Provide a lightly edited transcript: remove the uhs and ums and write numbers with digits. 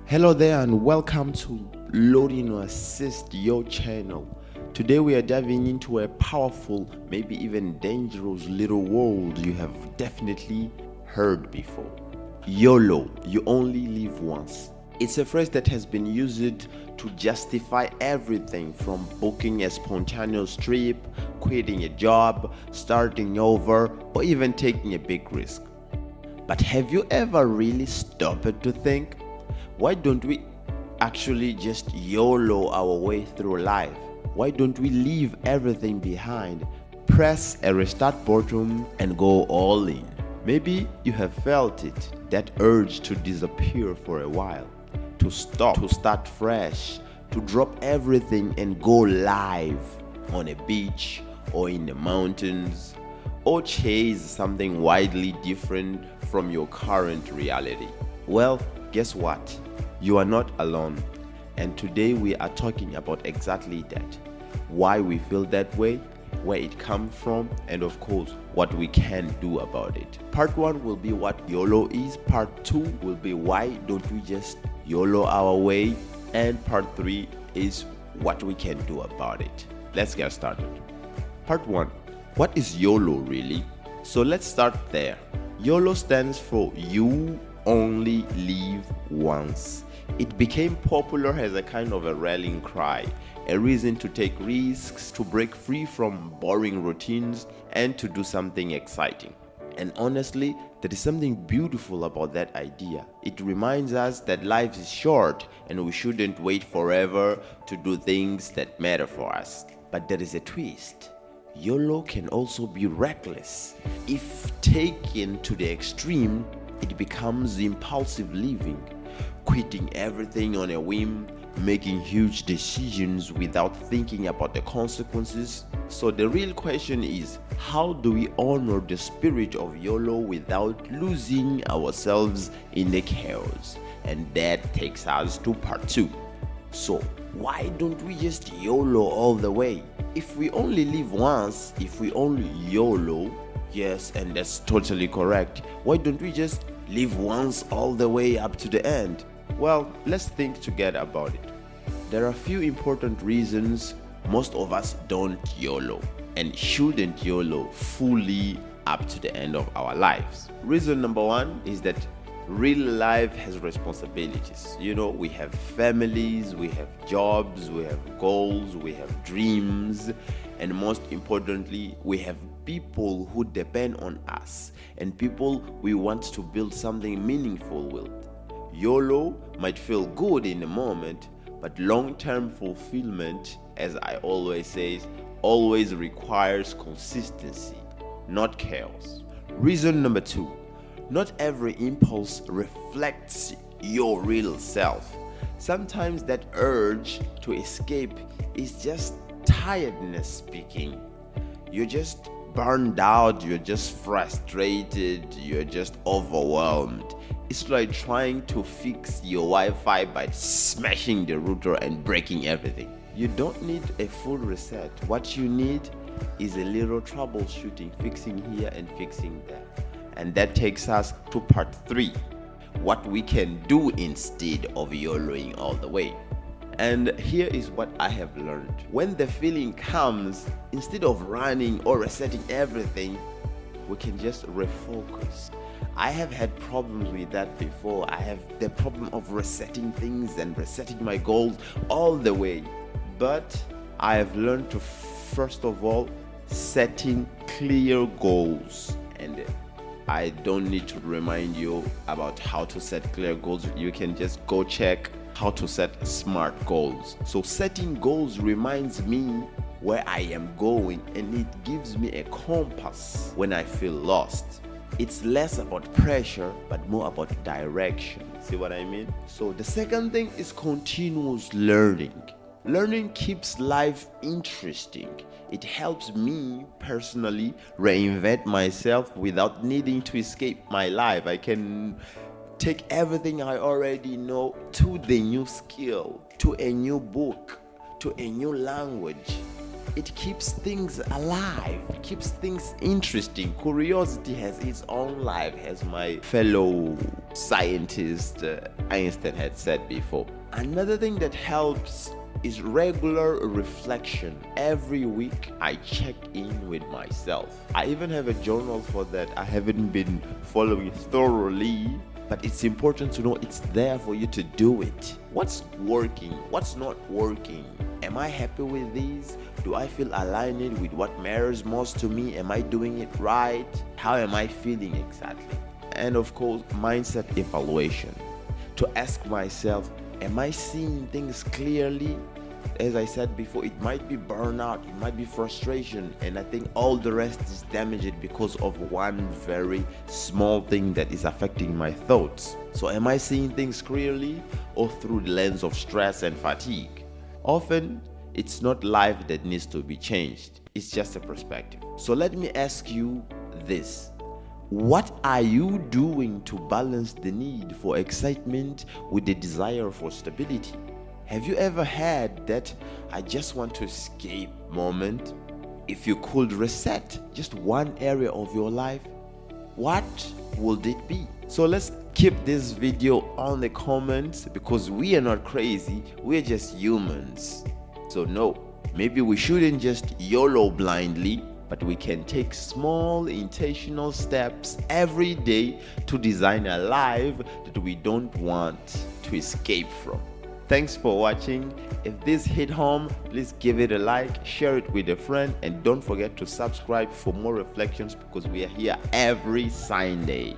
Hello there and welcome to Lourino Assist Your channel. Today we are diving into a powerful, maybe even dangerous little word you have definitely heard before. YOLO, you only live once. It's a phrase that has been used to justify everything from booking a spontaneous trip, quitting a job, starting over, or even taking a big risk. But have you ever really stopped to think? Why don't we actually just YOLO our way through life? Why don't we leave everything behind, press a restart button and go all in? Maybe you have felt it, that urge to disappear for a while, to stop, to start fresh, to drop everything and go live on a beach or in the mountains, or chase something widely different from your current reality. Well, guess what? You are not alone, and today we are talking about exactly that. Why we feel that way, where it comes from, and of course, what we can do about it. Part 1 will be what YOLO is, part 2 will be why don't we just YOLO our way, and part 3 is what we can do about it. Let's get started. Part 1. What is YOLO really? So let's start there. YOLO stands for You Only Live Once. It became popular as a kind of a rallying cry, a reason to take risks, to break free from boring routines, and to do something exciting. And honestly, there is something beautiful about that idea. It reminds us that life is short and we shouldn't wait forever to do things that matter for us. But there is a twist. YOLO can also be reckless. If taken to the extreme, it becomes impulsive living, quitting everything on a whim, making huge decisions without thinking about the consequences. So the real question is, how do we honor the spirit of YOLO without losing ourselves in the chaos? And that takes us to part 2. So why don't we just YOLO all the way? If we only live once, if we only YOLO, yes, and that's totally correct, why don't we just live once all the way up to the end? Well, let's think together about it. There are a few important reasons most of us don't YOLO and shouldn't YOLO fully up to the end of our lives. Reason number 1 is that real life has responsibilities. We have families, we have jobs, we have goals, we have dreams, and most importantly, we have people who depend on us and people we want to build something meaningful with. YOLO might feel good in the moment, but long-term fulfillment, as I always say, always requires consistency, not chaos. Reason number 2. Not every impulse reflects your real self. Sometimes that urge to escape is just tiredness speaking. You're just burned out, you're just frustrated, you're just overwhelmed. It's like trying to fix your Wi-Fi by smashing the router and breaking everything. You don't need a full reset. What you need is a little troubleshooting, fixing here and fixing there. And that takes us to part 3, what we can do instead of YOLOing all the way. And here is what I have learned. When the feeling comes, instead of running or resetting everything, we can just refocus. I have had problems with that before. I have the problem of resetting things and resetting my goals all the way. But I have learned to, first of all, setting clear goals. And I don't need to remind you about how to set clear goals. You can just go check how to set smart goals. So setting goals reminds me where I am going, and it gives me a compass when I feel lost. It's less about pressure but more about direction. See what I mean? So the second thing is continuous learning. Learning keeps life interesting. It helps me personally reinvent myself without needing to escape my life. I can take everything I already know to the new skill, to a new book, to a new language. It keeps things alive, it keeps things interesting. Curiosity has its own life, as my fellow scientist Einstein had said before. Another thing that helps is regular reflection. Every week I check in with myself. I even have a journal for that. I haven't been following thoroughly, but it's important to know it's there for you to do it. What's working? What's not working? Am I happy with these? Do I feel aligned with what matters most to me? Am I doing it right? How am I feeling exactly? And of course, mindset evaluation. To ask myself, am I seeing things clearly? As I said before, it might be burnout, it might be frustration, and I think all the rest is damaged because of one very small thing that is affecting my thoughts. So am I seeing things clearly or through the lens of stress and fatigue? Often, it's not life that needs to be changed, it's just a perspective. So let me ask you this. What are you doing to balance the need for excitement with the desire for stability? Have you ever had that I just want to escape moment? If you could reset just one area of your life, what would it be? So let's keep this video on the comments, because we are not crazy, we're just humans. So no, maybe we shouldn't just YOLO blindly, but we can take small intentional steps every day to design a life that we don't want to escape from. Thanks for watching. If this hit home, please give it a like, share it with a friend, and don't forget to subscribe for more reflections, because we are here every Sunday.